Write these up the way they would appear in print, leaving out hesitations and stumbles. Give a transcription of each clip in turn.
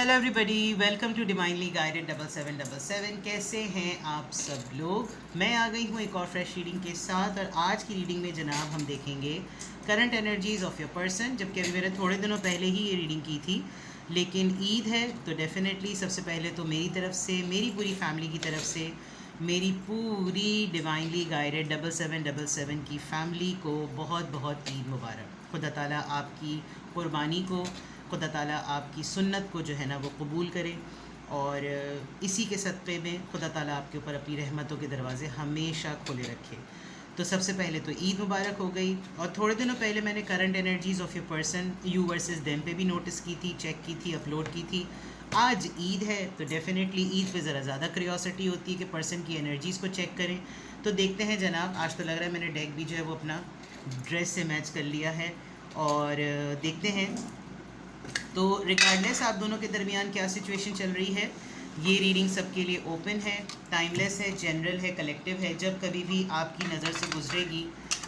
Hello everybody, welcome to divinely guided 7777। कैसे हैं आप सब लोग। मैं आ गई हूँ एक और फ्रेश रीडिंग के साथ। और आज की रीडिंग में जनाब हम देखेंगे current energies of your person. जबकि अभी मैंने थोड़े दिनों पहले ही ये रीडिंग की थी, लेकिन ईद है तो डेफिनेटली सबसे पहले तो मेरी तरफ से, मेरी पूरी फैमिली की तरफ से, मेरी पूरी डिवाइनली गाइडेड 7777 की फ़ैमिली को बहुत बहुत ईद मुबारक। खुदा ताला आपकी कुर्बानी को, खुदा ताला आपकी सुन्नत को जो है ना वो कबूल करे, और इसी के सदक़े में खुदा ताला आपके ऊपर अपनी रहमतों के दरवाज़े हमेशा खुले रखे। तो सबसे पहले तो ईद मुबारक हो गई। और थोड़े दिनों पहले मैंने current energies of your person you versus them पे भी नोटिस की थी, चेक की थी, अपलोड की थी। आज ईद है तो डेफिनेटली ईद पे ज़रा ज़्यादा क्यूरियोसिटी होती है कि पर्सन की एनर्जीज़ को चेक करें। तो देखते हैं जनाब, आज तो लग रहा है मैंने डेक भी जो है वो अपना ड्रेस से मैच कर लिया है, और देखते हैं। तो रिगार्डलेस आप दोनों के दरमियान क्या सिचुएशन चल रही है, ये रीडिंग सबके लिए ओपन है, टाइमलेस है, जनरल है, कलेक्टिव है। जब कभी भी आपकी नज़र से गुजरेगी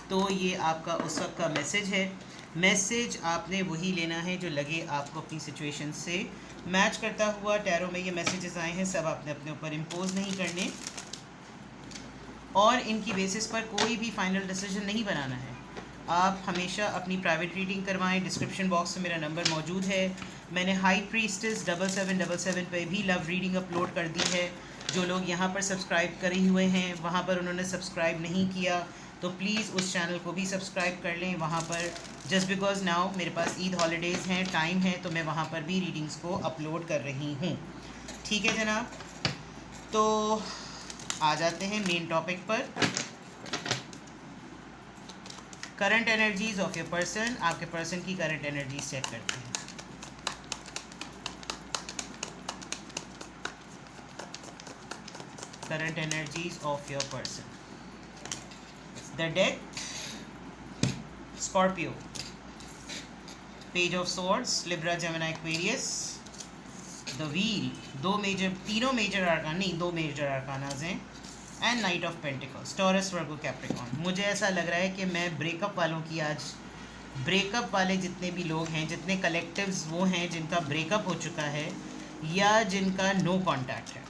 तो ये आपका उस वक्त का मैसेज है। मैसेज आपने वही लेना है जो लगे आपको अपनी सिचुएशन से मैच करता हुआ। टैरो में ये मैसेजेस आए हैं, सब आपने अपने ऊपर इम्पोज नहीं करने, और इनकी बेसिस पर कोई भी फाइनल डिसीजन नहीं बनाना है। आप हमेशा अपनी प्राइवेट रीडिंग करवाएं। डिस्क्रिप्शन बॉक्स में मेरा नंबर मौजूद है। मैंने हाई प्रीस्टेस 7777 पे भी लव रीडिंग अपलोड कर दी है। जो लोग यहाँ पर सब्सक्राइब करे हुए हैं, वहाँ पर उन्होंने सब्सक्राइब नहीं किया तो प्लीज़ उस चैनल को भी सब्सक्राइब कर लें। वहाँ पर जस्ट बिकॉज नाउ मेरे पास ईद हॉलीडेज़ हैं, टाइम है, तो मैं वहाँ पर भी रीडिंग्स को अपलोड कर रही हूँ। ठीक है जनाब, तो आ जाते हैं मेन टॉपिक पर। Current energies of your person, आपके पर्सन की करंट एनर्जीज चेक करते हैं। Current energies of your person, the death, Scorpio, page of swords, Libra, Gemini, Aquarius, the wheel, तीनों मेजर आर्काना, नहीं दो मेजर आर्कानाज हैं, and night of pentacles, taurus, Virgo, Capricorn. मुझे ऐसा लग रहा है कि मैं ब्रेकअप वालों की आज, ब्रेकअप वाले जितने भी लोग हैं, जितने कलेक्टिव्स वो हैं जिनका ब्रेकअप हो चुका है या जिनका नो कांटेक्ट है,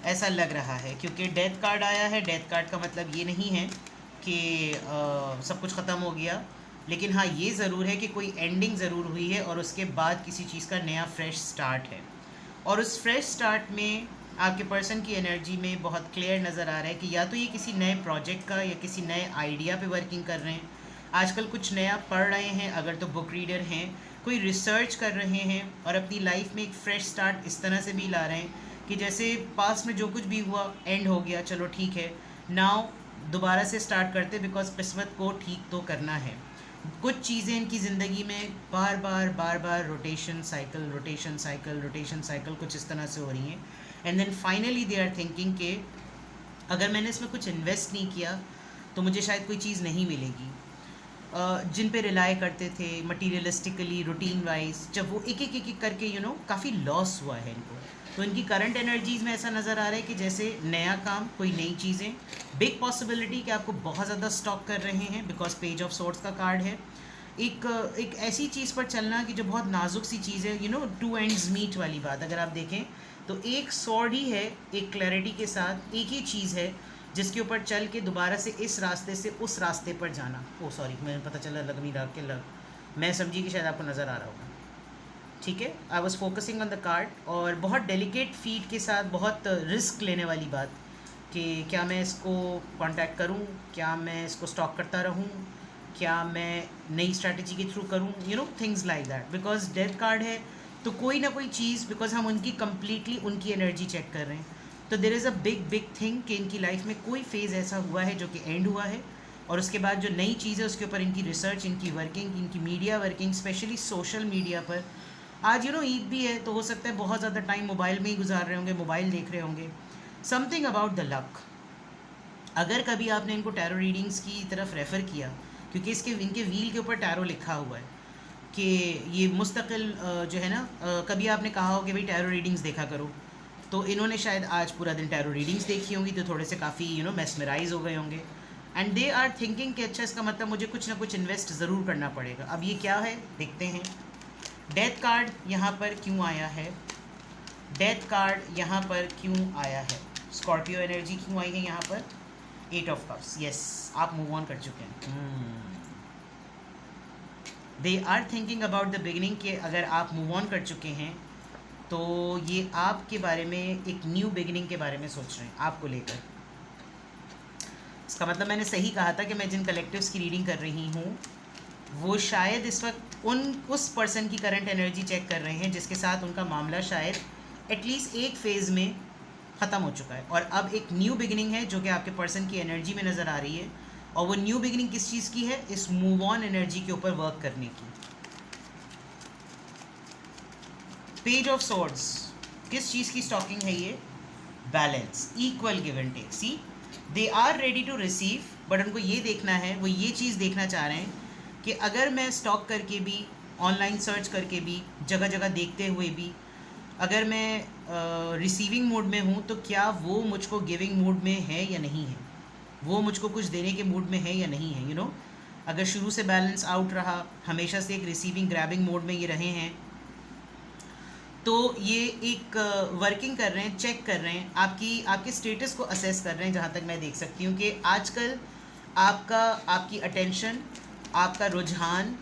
ऐसा लग रहा है। क्योंकि डेथ कार्ड आया है। डेथ कार्ड का मतलब ये नहीं है कि सब कुछ ख़त्म हो गया, लेकिन हाँ ये ज़रूर है कि कोई एंडिंग ज़रूर हुई है और उसके बाद किसी चीज़ का नया फ्रेश स्टार्ट है। और उस फ्रेश स्टार्ट में आपके पर्सन की एनर्जी में बहुत क्लियर नज़र आ रहा है कि या तो ये किसी नए प्रोजेक्ट का या किसी नए आइडिया पे वर्किंग कर रहे हैं, आजकल कुछ नया पढ़ रहे हैं, अगर तो बुक रीडर हैं, कोई रिसर्च कर रहे हैं, और अपनी लाइफ में एक फ़्रेश स्टार्ट इस तरह से भी ला रहे हैं कि जैसे पास्ट में जो कुछ भी हुआ एंड हो गया, चलो ठीक है, नाउ दोबारा से स्टार्ट करते, बिकॉज किस्मत को ठीक तो करना है। कुछ चीज़ें इनकी ज़िंदगी में बार बार रोटेशन साइकिल कुछ इस तरह से हो रही हैं। And then finally they are thinking कि अगर मैंने इसमें कुछ इन्वेस्ट नहीं किया तो मुझे शायद कोई चीज़ नहीं मिलेगी। जिन पे रिलाई करते थे मटीरियलिस्टिकली, रूटीन वाइज, जब वो एक एक करके काफ़ी लॉस हुआ है इनको। तो इनकी करंट एनर्जीज़ में ऐसा नज़र आ रहा है कि जैसे नया काम, कोई नई चीज़ें, बिग पॉसिबिलिटी कि आपको बहुत ज़्यादा स्टॉक कर रहे हैं, बिकॉज पेज ऑफ सोर्ड्स का कार्ड है। एक ऐसी चीज़ पर चलना कि जो बहुत नाजुक सी चीज़ है, टू एंड्स मीट वाली बात। अगर आप देखें तो एक सॉर्ड ही है, एक क्लैरिटी के साथ एक ही चीज़ है जिसके ऊपर चल के दोबारा से इस रास्ते से उस रास्ते पर जाना। ओ सॉरी, मुझे पता चला लगमी राग के लग, मैं समझी कि शायद आपको नज़र आ रहा होगा। ठीक है, I was focusing on the card, और बहुत डेलिकेट फीट के साथ, बहुत रिस्क लेने वाली बात कि क्या मैं इसको कांटेक्ट करूं, क्या मैं इसको स्टॉक करता रहूं, क्या मैं नई स्ट्रैटेजी के थ्रू करूं, things like that. Because death card है तो कोई ना कोई चीज़, बिकॉज हम उनकी कम्प्लीटली उनकी एनर्जी चेक कर रहे हैं, तो there is a big thing कि इनकी लाइफ में कोई फेज़ ऐसा हुआ है जो कि एंड हुआ है, और उसके बाद जो नई चीज़ है उसके ऊपर इनकी रिसर्च, इनकी वर्किंग, इनकी media working, specially social media पर। आज ईद भी है तो हो सकता है बहुत ज़्यादा टाइम मोबाइल में ही गुजार रहे होंगे, मोबाइल देख रहे होंगे। Something about the luck. अगर कभी आपने इनको टैरो रीडिंग्स की तरफ रेफ़र किया, क्योंकि इनके व्हील के ऊपर टैरो लिखा हुआ है कि ये मुस्तकिल जो है ना, कभी आपने कहा हो कि भाई टैरो रीडिंग्स देखा करो, तो इन्होंने शायद आज पूरा दिन टैरो रीडिंग्स देखी होंगी, तो थोड़े से काफ़ी मेस्मराइज हो गए होंगे, एंड दे आर थिंकिंग कि अच्छा इसका मतलब मुझे कुछ ना कुछ इन्वेस्ट ज़रूर करना पड़ेगा। अब ये क्या है देखते हैं। डेथ कार्ड यहाँ पर क्यों आया है? डेथ कार्ड यहाँ पर क्यों आया है? स्कॉर्पियो एनर्जी क्यों आई है यहाँ पर? 8 ऑफ कप्स। यस, आप मूव ऑन कर चुके हैं। They are thinking about the beginning कि अगर आप मूव ऑन कर चुके हैं तो ये आपके बारे में एक न्यू बिगिनिंग के बारे में सोच रहे हैं आपको लेकर। इसका मतलब मैंने सही कहा था कि मैं जिन कलेक्टिव्स की रीडिंग कर रही हूँ वो शायद इस वक्त उस पर्सन की करंट एनर्जी चेक कर रहे हैं जिसके साथ उनका मामला शायद एटलीस्ट एक फेज़ में ख़त्म हो चुका है और अब एक न्यू बिगिनिंग है जो कि आपके पर्सन की एनर्जी में नज़र आ रही है। और वो न्यू बिगिनिंग किस चीज़ की है? इस मूव ऑन एनर्जी के ऊपर वर्क करने की। पेज ऑफ सोर्ड्स किस चीज़ की स्टॉकिंग है ये? Balance, equal give and take. See, they are ready to receive, but उनको ये देखना है, वो ये चीज़ देखना चाह रहे हैं कि अगर मैं स्टॉक करके भी, ऑनलाइन सर्च करके भी, जगह जगह देखते हुए भी, अगर मैं रिसीविंग मूड में हूँ तो क्या वो मुझको गिविंग मूड में है या नहीं है, वो मुझको कुछ देने के मूड में है या नहीं है। अगर शुरू से बैलेंस आउट रहा, हमेशा से एक रिसीविंग ग्रैबिंग मोड में ये रहे हैं, तो ये एक वर्किंग कर रहे हैं, चेक कर रहे हैं, आपके स्टेटस को असेस कर रहे हैं। जहाँ तक मैं देख सकती हूँ कि आजकल आपकी अटेंशन, आपका रुझान,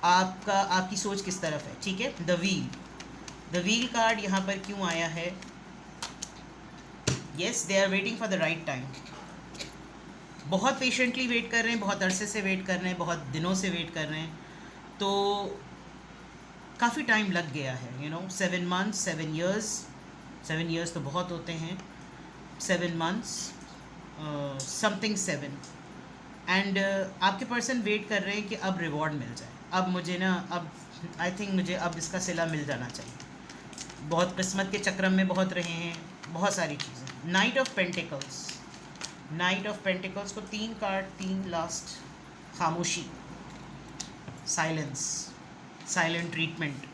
आपकी सोच किस तरफ है। ठीक है। द व्हील कार्ड यहाँ पर क्यों आया है? Yes, they are waiting for the right time. बहुत पेशेंटली वेट कर रहे हैं, बहुत अरसे से वेट कर रहे हैं, बहुत दिनों से वेट कर रहे हैं, तो काफ़ी टाइम लग गया है। 7 months, 7 years, 7 years तो बहुत होते हैं। 7 months, समथिंग 7, एंड आपके पर्सन वेट कर रहे हैं कि अब रिवॉर्ड मिल जाए। अब मुझे अब आई थिंक मुझे अब इसका सिला मिल जाना चाहिए। बहुत किस्मत के चक्रम में बहुत रहे हैं, बहुत सारी चीज़ें। नाइट ऑफ पेंटिकल्स को 3 कार्ड, 3 लास्ट, खामोशी, silence, silent treatment.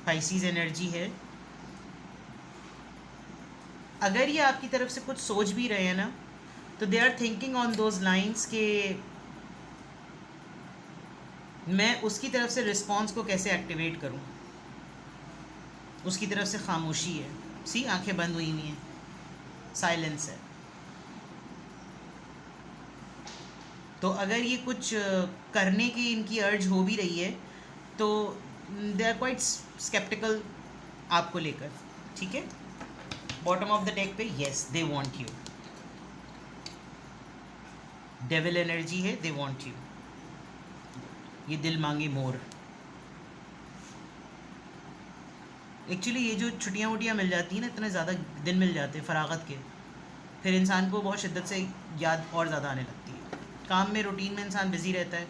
Pisces energy है। अगर ये आपकी तरफ से कुछ सोच भी रहे हैं ना, तो they are thinking on those lines के मैं उसकी तरफ से रिस्पॉन्स को कैसे एक्टिवेट करूं। उसकी तरफ से खामोशी है। सी, आंखें बंद हुई हुई हैं, साइलेंस है। तो अगर ये कुछ करने की इनकी अर्ज हो भी रही है तो दे आर क्वाइट स्केप्टिकल आपको लेकर। ठीक है। बॉटम ऑफ द डेक पे yes, they want you. Devil energy है, दे वांट यू। ये दिल मांगे मोर। एक्चुअली ये जो छुट्टियाँ वुट्टियाँ मिल जाती हैं ना, इतने ज़्यादा दिन मिल जाते हैं फरागत के, फिर इंसान को बहुत शिद्दत से याद और ज़्यादा आने लगती है। काम में, रूटीन में इंसान बिज़ी रहता है।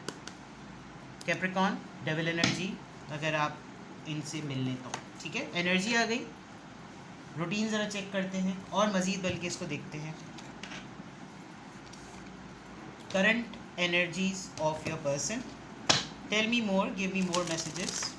कैप्रिकॉर्न, डेविल एनर्जी, अगर आप इनसे मिल लें तो ठीक है। एनर्जी आ गई। रूटीन ज़रा चेक करते हैं और मज़ीद बल्कि इसको देखते हैं। Current energies of your person, tell me more, give me more messages.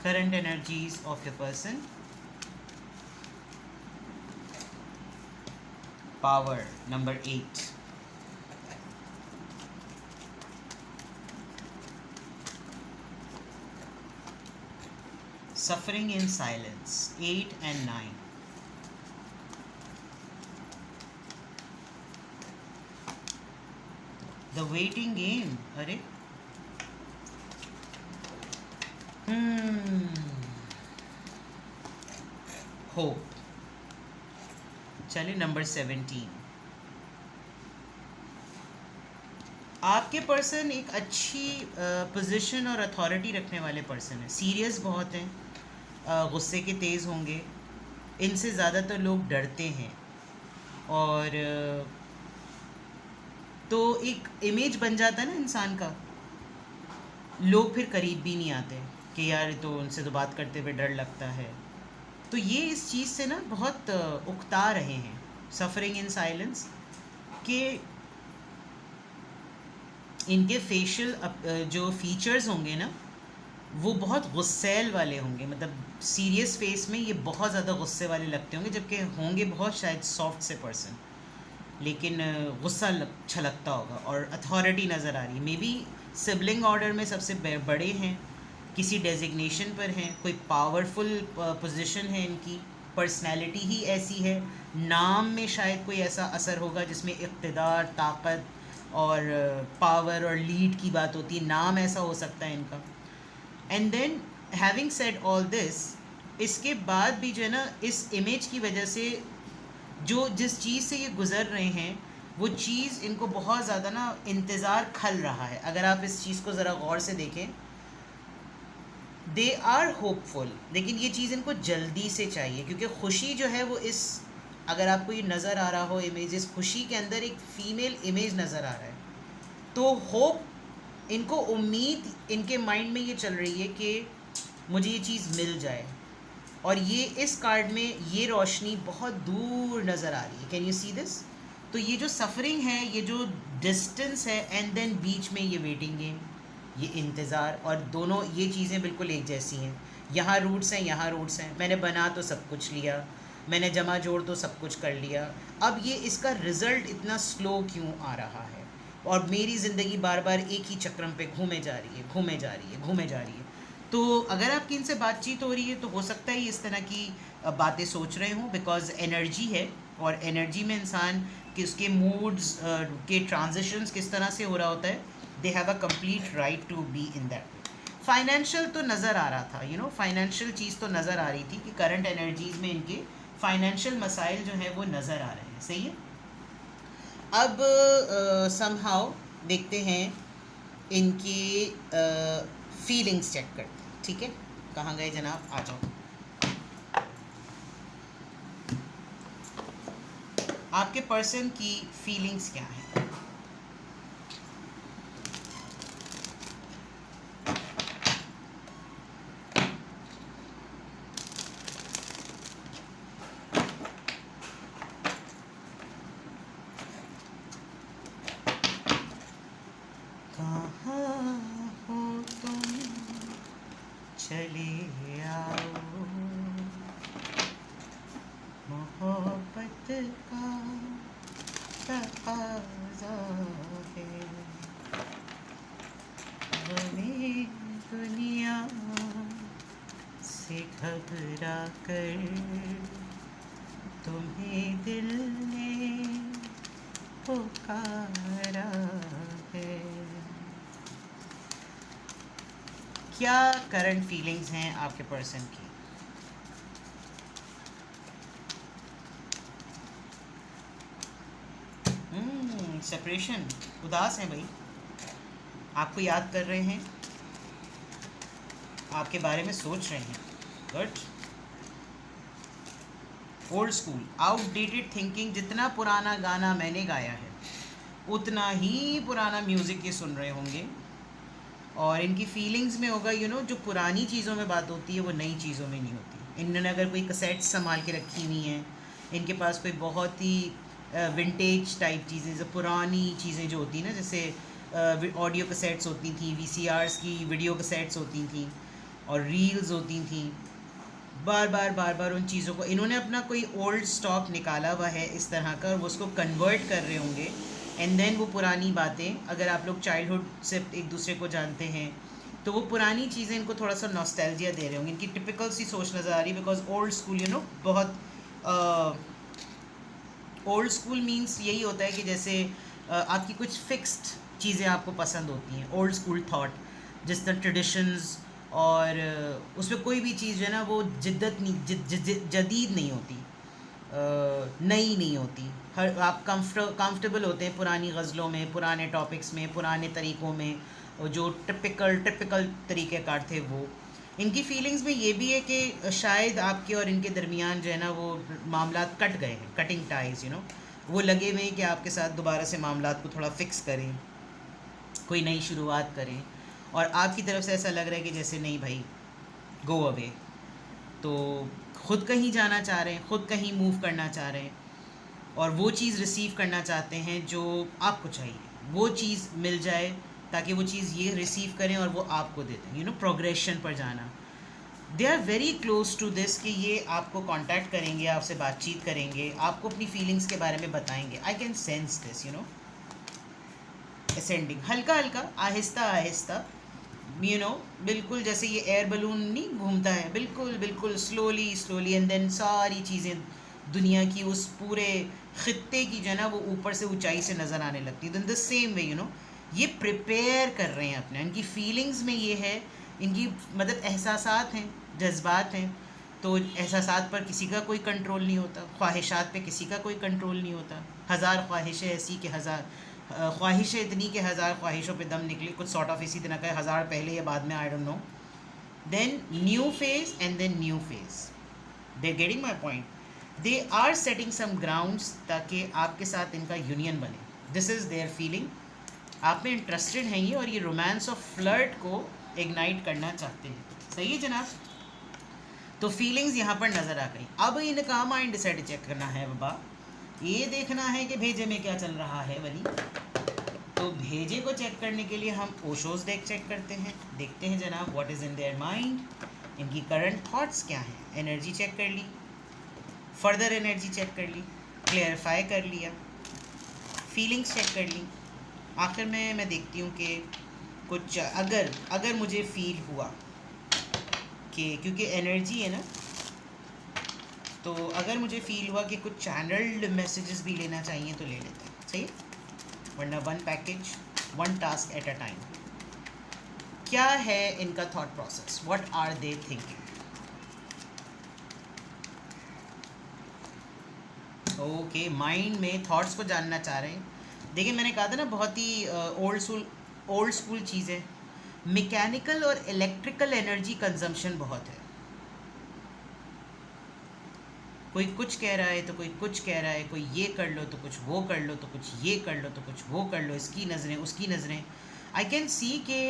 Current energies of your person. Power, number 8. Suffering in silence, 8 and 9. The waiting game, अरे होप। चलिए नंबर 17। आपके पर्सन एक अच्छी पोजीशन और अथॉरिटी रखने वाले person है। Serious बहुत हैं, गुस्से के तेज़ होंगे। इनसे ज़्यादातर लोग डरते हैं और तो एक इमेज बन जाता है ना इंसान का, लोग फिर करीब भी नहीं आते कि यार तो उनसे तो बात करते हुए डर लगता है। तो ये इस चीज़ से ना बहुत उकता रहे हैं। सफरिंग इन साइलेंस, कि इनके फेशियल जो फीचर्स होंगे ना वो बहुत गुस्सैल वाले होंगे, मतलब सीरियस फेस में ये बहुत ज़्यादा गुस्से वाले लगते होंगे, जबकि होंगे बहुत शायद सॉफ्ट से पर्सन, लेकिन गुस्सा छलकता होगा और अथॉरिटी नज़र आ रही है। मे बी सिबलिंग ऑर्डर में सबसे बड़े हैं, किसी डेजिग्नेशन पर हैं, कोई पावरफुल पोजीशन है इनकी, पर्सनैलिटी ही ऐसी है, नाम में शायद कोई ऐसा असर होगा जिसमें इक़्तिदार, ताकत और पावर और लीड की बात होती है, नाम ऐसा हो सकता है इनका। And then having said all this, इसके बाद भी जो है ना इस इमेज की वजह से जो जिस चीज़ से ये गुज़र रहे हैं वो चीज़ इनको बहुत ज़्यादा ना इंतज़ार खल रहा है। अगर आप इस चीज़ को ज़रा गौर से देखें, दे आर होपफुल, लेकिन ये चीज़ इनको जल्दी से चाहिए, क्योंकि खुशी जो है वो इस, अगर आपको ये नज़र आ रहा हो इमेज, इस खुशी के अंदर एक फ़ीमेल इमेज नज़र आ रहा है, तो होप, इनको उम्मीद इनके माइंड में ये चल रही है कि मुझे ये चीज़ मिल जाए। और ये इस कार्ड में ये रोशनी बहुत दूर नज़र आ रही है, कैन यू सी दिस? तो ये जो सफ़रिंग है, ये जो डिस्टेंस है, एंड देन बीच में ये वेटिंग गेम, ये इंतज़ार, और दोनों ये चीज़ें बिल्कुल एक जैसी हैं। यहाँ रूट्स हैं, यहाँ रूट्स हैं, मैंने बना तो सब कुछ लिया, मैंने जमा जोड़ तो सब कुछ कर लिया, अब ये इसका रिज़ल्ट इतना स्लो क्यों आ रहा है, और मेरी ज़िंदगी बार बार एक ही चक्रम पे घूमे जा रही है, घूमे जा रही है, घूमे जा रही है। तो अगर आपकी इनसे बातचीत हो रही है तो हो सकता है इस तरह की बातें सोच रहे हों, बिकॉज एनर्जी है, और एनर्जी में इंसान कि उसके मूड्स के ट्रांजिशंस किस तरह से हो रहा होता है, they have a complete right to be in that way. Financial तो नज़र आ रहा था, यू नो, फाइनेंशियल चीज़ तो नज़र आ रही थी कि करंट एनर्जीज़ में इनके फाइनेंशियल मसाइल जो है वो नज़र आ रहे हैं, सही है। अब समहाउ देखते हैं इनकी फीलिंग्स चेक करते हैं, ठीक है। कहाँ गए जनाब, आ जाओ। आपके पर्सन की फीलिंग्स क्या हैं? कहाँ हो तुम, चले आओ, मोहब्बत का तकाज़ा है, गमे दुनिया से घबरा कर तुम्हें दिल ने पुकारा है। क्या करंट फीलिंग्स हैं आपके पर्सन की? सेपरेशन, उदास हैं भाई, आपको याद कर रहे हैं, आपके बारे में सोच रहे हैं। Good. Old school, outdated thinking, जितना पुराना गाना मैंने गाया है उतना ही पुराना म्यूज़िक ये सुन रहे होंगे, और इनकी फीलिंग्स में होगा, यू नो, जो पुरानी चीज़ों में बात होती है वो नई चीज़ों में नहीं होती। इन्होंने अगर कोई कैसेट्स संभाल के रखी हुई हैं, इनके पास कोई बहुत ही विंटेज टाइप चीज़ें, जो पुरानी चीज़ें जो होती हैं ना, जैसे ऑडियो कैसेट्स होती थी, वीसीआरस की वीडियो कैसेट्स होती थी, और रील्स होती थी, बार बार उन चीज़ों को इन्होंने अपना कोई ओल्ड स्टॉक निकाला हुआ है इस तरह का, और वो उसको कन्वर्ट कर रहे होंगे, एंड देन वो पुरानी बातें, अगर आप लोग चाइल्डहुड से एक दूसरे को जानते हैं तो वो पुरानी चीज़ें इनको थोड़ा सा नॉस्टैल्जिया दे रहे होंगे। इनकी टिपिकल सी सोच नज़र आ रही है, because old school, you know, बहुत ओल्ड स्कूल मीन्स यही होता है कि जैसे आपकी कुछ फिक्स्ड चीज़ें आपको पसंद होती हैं, ओल्ड स्कूल थॉट, जिस तरह ट्रेडिशंस, और उसमें कोई भी चीज़ जो है ना वो जिद्दत नहीं, जदीद नहीं होती, नई नहीं होती। हर आप कंफर्टेबल होते हैं पुरानी गज़लों में, पुराने टॉपिक्स में, पुराने तरीक़ों में, जो टिपिकल तरीक़ेकार थे वो। इनकी फीलिंग्स में ये भी है कि शायद आपके और इनके दरमियान जो है ना वो मामलात कट गए हैं, कटिंग टाइज, यू नो, वो लगे हुए हैं कि आपके साथ दोबारा से मामलात को थोड़ा फिक्स करें, कोई नई शुरुआत करें, और आपकी तरफ से ऐसा लग रहा है कि जैसे नहीं भाई, गो अवे, तो ख़ुद कहीं जाना चाह रहे हैं, ख़ुद कहीं मूव करना चाह रहे हैं, और वो चीज़ रिसीव करना चाहते हैं जो आपको चाहिए, वो चीज़ मिल जाए ताकि वो चीज़ ये रिसीव करें और वो आपको दे दें, प्रोग्रेशन पर जाना। They are very close to this कि ये आपको कांटेक्ट करेंगे, आपसे बातचीत करेंगे, आपको अपनी फीलिंग्स के बारे में बताएंगे। I can sense this, ascending, हल्का हल्का, आहिस्ता आहिस्ता, बिल्कुल जैसे ये एयर बलून नहीं घूमता है, बिल्कुल बिल्कुल स्लोली स्लोली, एंड देन सारी चीज़ें दुनिया की उस पूरे खित्ते की जो है ना वो ऊपर से ऊंचाई से नज़र आने लगती है। इन द सेम वे ये प्रिपेयर कर रहे हैं अपने, इनकी फीलिंग्स में ये है, इनकी मतलब एहसासात हैं, जज्बात हैं। तो एहसासात पर किसी का कोई कंट्रोल नहीं होता, ख्वाहिशात पे किसी का कोई कंट्रोल नहीं होता। हज़ार ख्वाहिशें ऐसी कि हज़ार ख्वाहिशें इतनी कि हज़ार ख्वाहिशों पे दम निकले, कुछ सॉर्ट ऑफ इसी तरह का, हज़ार पहले या बाद में, I don't know. Then new phase and then new phase, they getting my point. They are setting some grounds ताकि आपके साथ इनका यूनियन बने। दिस इज़ देयर फीलिंग, आप में इंटरेस्टेड हैं ये, और ये रोमांस ऑफ फ्लर्ट को इग्नाइट करना चाहते हैं। सही है जनाब? तो फीलिंग्स यहाँ पर नज़र आ गई। अब इनका माइंड सेट चेक करना है बाबा, ये देखना है कि भेजे में क्या चल रहा है वली। तो भेजे को चेक करने के लिए हम ओशोज चेक करते हैं, देखते हैं जनाब what is in their mind, इनकी करंट थॉट्स क्या हैं। एनर्जी चेक कर ली, फर्दर एनर्जी चेक कर ली, क्लियरिफाई कर लिया, फीलिंग्स चेक कर ली। आखिर में मैं देखती हूँ कि कुछ अगर मुझे फील हुआ कि, क्योंकि एनर्जी है ना, तो अगर मुझे फील हुआ कि कुछ चैनल्ड मैसेजेस भी लेना चाहिए तो ले लेते हैं, सही, वरना one package one task at a time. क्या है इनका thought process, what are they thinking? Okay, mind में थॉट्स को जानना चाह रहे हैं। देखिए मैंने कहा था ना, बहुत ही ओल्ड स्कूल चीज़ है। मैकेनिकल और इलेक्ट्रिकल एनर्जी कंजम्पशन बहुत है। कोई कुछ कह रहा है तो कोई कुछ कह रहा है, कोई ये कर लो तो कुछ वो कर लो, तो कुछ ये कर लो तो कुछ वो कर लो, इसकी नज़रें उसकी नज़रें। आई कैन सी के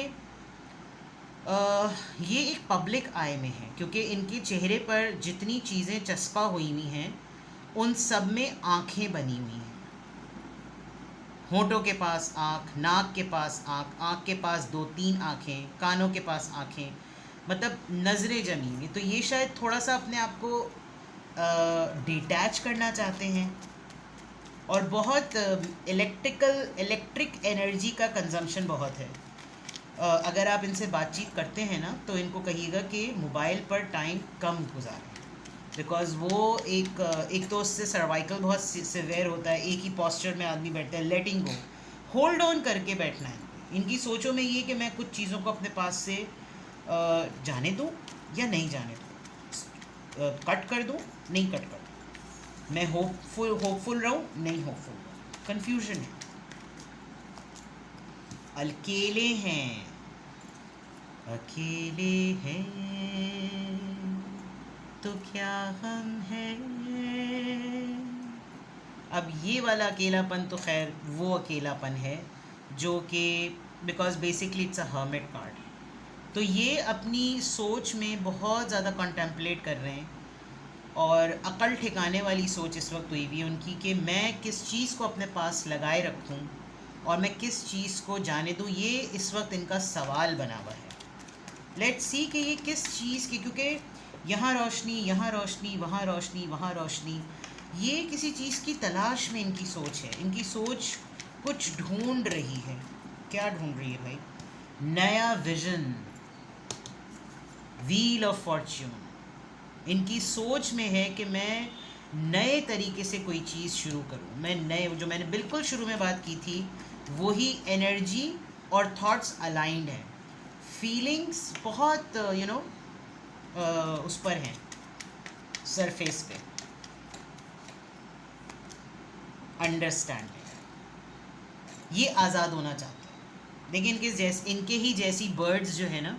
ये एक पब्लिक आई में है, क्योंकि इनके चेहरे पर जितनी चीज़ें चस्पा हुई हुई हैं उन सब में आँखें बनी हुई हैं। होंठों के पास आँख, नाक के पास आँख, आँख के पास 2-3 आँखें, कानों के पास आँखें, मतलब नज़रें जमी हुई। तो ये शायद थोड़ा सा अपने आप को डिटैच करना चाहते हैं, और बहुत इलेक्ट्रिक एनर्जी का कंजम्पशन बहुत है। अगर आप इनसे बातचीत करते हैं ना तो इनको कहिएगा कि मोबाइल पर टाइम कम गुजारें, बिकॉज़ वो एक तो उससे सर्वाइकल बहुत सिवियर होता है। एक ही पोस्चर में आदमी बैठता है, लेटिंग गो, होल्ड ऑन करके बैठना है। इनकी सोचों में ये कि मैं कुछ चीज़ों को अपने पास से जाने दूँ या नहीं जाने दूँ, कट कर दूँ नहीं कट कर दूँ, मैं होपफुल रहूँ नहीं होपफुल रहूँ, कन्फ्यूजन है। अकेले हैं, अकेले हैं तो क्या हम हैं। अब ये वाला अकेलापन तो खैर वो अकेलापन है जो कि because basically it's a hermit card. तो ये अपनी सोच में बहुत ज़्यादा कॉन्टेम्पलेट कर रहे हैं, और अकल ठिकाने वाली सोच इस वक्त हुई भी उनकी कि मैं किस चीज़ को अपने पास लगाए रखूं और मैं किस चीज़ को जाने दूं। ये इस वक्त इनका सवाल बना हुआ है। लेट्स सी कि ये किस चीज़ की, क्योंकि यहाँ रोशनी, यहाँ रोशनी, वहाँ रोशनी, वहाँ रोशनी, ये किसी चीज़ की तलाश में इनकी सोच है। इनकी सोच कुछ ढूंढ रही है। क्या ढूंढ रही है भाई? नया विजन, व्हील ऑफ फॉर्च्यून। इनकी सोच में है कि मैं नए तरीके से कोई चीज़ शुरू करूं। मैं नए, जो मैंने बिल्कुल शुरू में बात की थी, वही एनर्जी और थॉट्स अलाइंड हैं। फीलिंग्स बहुत उस पर हैं, सरफेस पे। अंडरस्टैंडिंग, ये आज़ाद होना चाहते हैं। लेकिन इनके ही जैसी बर्ड्स जो है ना,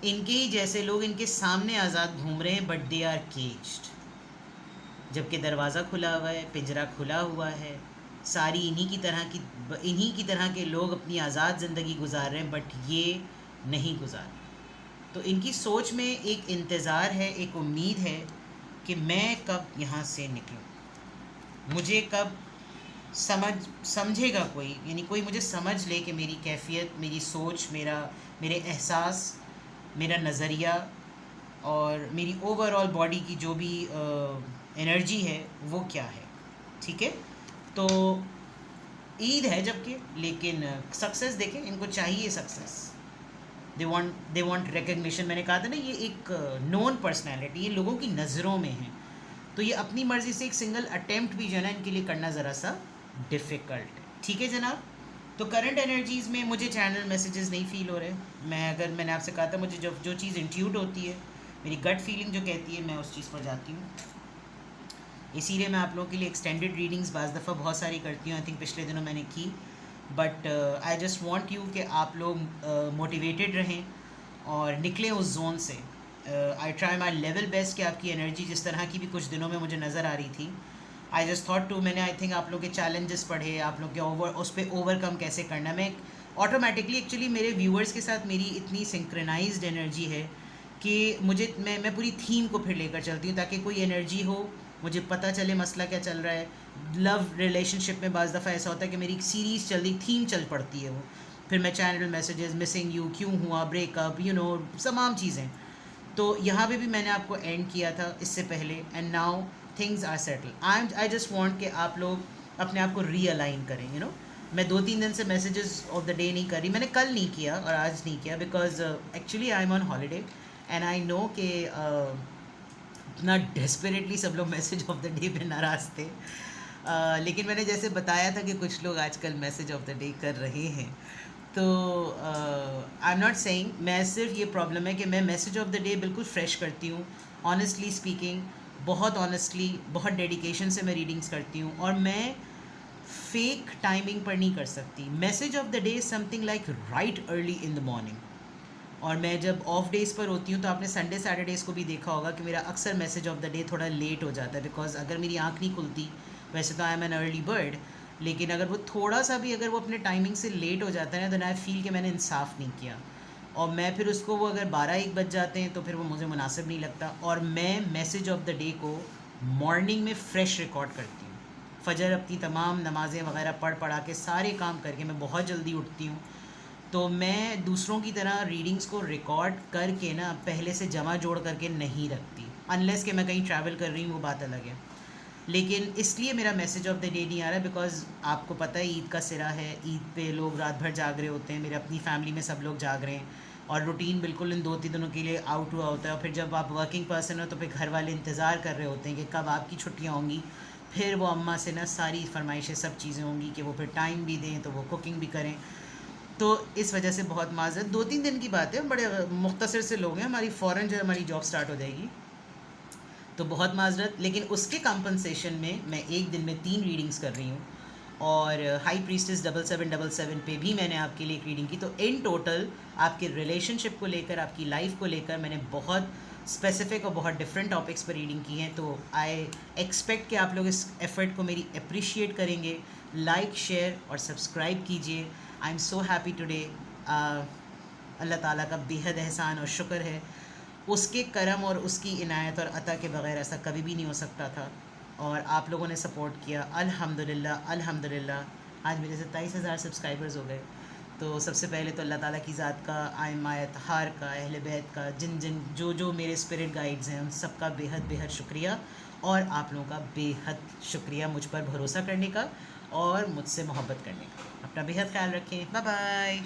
इनके ही जैसे लोग इनके सामने आज़ाद घूम रहे हैं, बट दे आर केज्ड। जबकि दरवाज़ा खुला हुआ है, पिंजरा खुला हुआ है, सारी इन्हीं की तरह के लोग अपनी आज़ाद ज़िंदगी गुजार रहे हैं, बट ये नहीं गुजार रहे। तो इनकी सोच में एक इंतज़ार है, एक उम्मीद है कि मैं कब यहाँ से निकलूँ। मुझे कब समझेगा कोई, यानी कोई मुझे समझ ले कि मेरी कैफियत, मेरी सोच, मेरे एहसास, मेरा नज़रिया और मेरी ओवरऑल बॉडी की जो भी एनर्जी है वो क्या है। ठीक है, तो ईद है जबकि, लेकिन सक्सेस देखें, इनको चाहिए सक्सेस। They want recognition. मैंने कहा था ना, ये एक नोन पर्सनैलिटी, ये लोगों की नज़रों में है, तो ये अपनी मर्ज़ी से एक सिंगल अटेम्प्ट भी जो है ना इनके लिए करना ज़रा सा डिफ़िकल्ट है। ठीक है जनाब, तो करंट एनर्जीज़ में मुझे चैनल मैसेजेस नहीं फ़ील हो रहे। मैंने आपसे कहा था, मुझे जब जो चीज़ इंट्यूट होती है, मेरी गट फीलिंग जो कहती है, मैं उस चीज़ पर जाती हूँ। इसीलिए मैं आप लोगों के लिए एक्सटेंडेड रीडिंग्स बाज़ दफ़ा बहुत सारी करती हूँ। आई थिंक पिछले दिनों मैंने की, but I just want you कि आप लोग मोटिवेटेड रहें और निकलें उस जोन से। I try my level best कि आपकी एनर्जी जिस तरह की भी कुछ दिनों में मुझे नज़र आ रही थी, आई जस्ट थॉट टू, मैंने आई थिंक आप लोग के चैलेंजेस पढ़े, आप लोग के उस पर ओवरकम कैसे करना है। मैं ऑटोमेटिकली, एक्चुअली मेरे व्यूअर्स के साथ मेरी इतनी सिंक्रोनाइज्ड एनर्जी है कि मैं पूरी थीम को फिर लेकर चलती हूँ, ताकि कोई एनर्जी हो, मुझे पता चले मसला क्या चल रहा है। लव रिलेशनशिप में बाज़ दफ़ा ऐसा होता है कि मेरी सीरीज़ चल रही, थीम चल पड़ती है वो, फिर मैं चैनल मैसेजेस, मिसिंग यू, क्यों हुआ ब्रेकअप, तमाम चीज़ें। तो यहाँ पे भी मैंने आपको एंड किया था इससे पहले, and now things are settle. I just want कि आप लोग अपने आप को रीअलाइन करें। मैं 2-3 दिन से मैसेजेस ऑफ द डे नहीं कर रही, मैंने कल नहीं किया और आज नहीं किया, because actually I am on holiday and I know कि इतना डेस्परेटली सब लोग मैसेज ऑफ द डे पे नाराज़ थे। लेकिन मैंने जैसे बताया था कि कुछ लोग आजकल मैसेज ऑफ द डे कर रहे हैं, तो आई एम नॉट सेइंग, मैं सिर्फ ये प्रॉब्लम है कि मैं मैसेज ऑफ द डे बिल्कुल फ्रेश करती हूँ, ऑनेस्टली स्पीकिंग, बहुत ऑनेस्टली, बहुत डेडिकेशन से मैं रीडिंग्स करती हूँ, और मैं फेक टाइमिंग पर नहीं कर सकती। Message of the day is something like right early in the morning. और मैं जब ऑफ डेज़ पर होती हूँ, तो आपने संडे सैटरडेज़ को भी देखा होगा कि मेरा अक्सर मैसेज ऑफ द डे थोड़ा लेट हो जाता है, बिकॉज अगर मेरी आँख नहीं खुलती, वैसे तो I am an early bird, लेकिन अगर वो थोड़ा सा भी, अगर वो अपने टाइमिंग से लेट हो जाता है ना, तो आई फील कि मैंने इंसाफ नहीं किया, और मैं फिर उसको, वो अगर 12-1 बज जाते हैं तो फिर वो मुझे मुनासिब नहीं लगता। और मैं मैसेज ऑफ द डे को मॉर्निंग में फ़्रेश रिकॉर्ड करती हूँ। फ़जर अपनी तमाम नमाज़ें वगैरह पढ़ा के सारे काम करके मैं बहुत जल्दी उठती हूँ, तो मैं दूसरों की तरह रीडिंग्स को रिकॉर्ड करके ना पहले से जमा जोड़ करके नहीं रखती, अनलेस कि मैं कहीं ट्रैवल कर रही हूँ, वो बात अलग है। लेकिन इसलिए मेरा मैसेज ऑफ द डे नहीं आ रहा है, बिकॉज आपको पता है ईद का सिरा है, ईद पे लोग रात भर जाग रहे होते हैं, मेरे अपनी फैमिली में सब लोग जाग रहे हैं, और रूटीन बिल्कुल इन 2-3 दिनों के लिए आउट हुआ होता है। और फिर जब आप वर्किंग पर्सन हो, तो फिर घर वाले इंतज़ार कर रहे होते हैं कि कब आपकी छुट्टियाँ होंगी, फिर वो अम्मा से ना सारी फरमाइशें, सब चीज़ें होंगी कि वो फिर टाइम भी दें, तो वो कुकिंग भी करें। तो इस वजह से बहुत माज़रत, 2-3 दिन की बात है, बड़े मुख्तसर से लोग हैं, हमारी फ़ौरन जो हमारी जॉब स्टार्ट हो जाएगी, तो बहुत माज़रत। लेकिन उसके कंपनसेशन में मैं एक दिन में 3 रीडिंग्स कर रही हूँ, और हाई प्रीस्टेस 7777 पे भी मैंने आपके लिए एक रीडिंग की। तो इन टोटल आपके रिलेशनशिप को लेकर, आपकी लाइफ को लेकर मैंने बहुत स्पेसिफिक और बहुत डिफरेंट टॉपिक्स पर रीडिंग की हैं। तो आई एक्सपेक्ट कि आप लोग इस एफ़र्ट को मेरी अप्रिशिएट करेंगे। लाइक, शेयर और सब्सक्राइब कीजिए। I am so happy today. Allah ताला का बेहद एहसान और शुक्र है, उसके करम और उसकी इनायत और अता के बग़ैर ऐसा कभी भी नहीं हो सकता था, और आप लोगों ने सपोर्ट किया, अल्हम्दुलिल्लाह अल्हम्दुलिल्लाह। आज मेरे 27,000 सब्सक्राइबर्स हो गए। तो सबसे पहले तो अल्लाह ताला की ज़ात का, आइम्माए तहार का, अहले बैत का, जो मेरे स्पिरिट गाइड्स हैं, उन सब का बेहद बेहद शुक्रिया, और आप लोगों का बेहद शुक्रिया मुझ पर भरोसा करने का और मुझसे मोहब्बत करने का। अपना बेहद ख्याल रखें। Bye bye.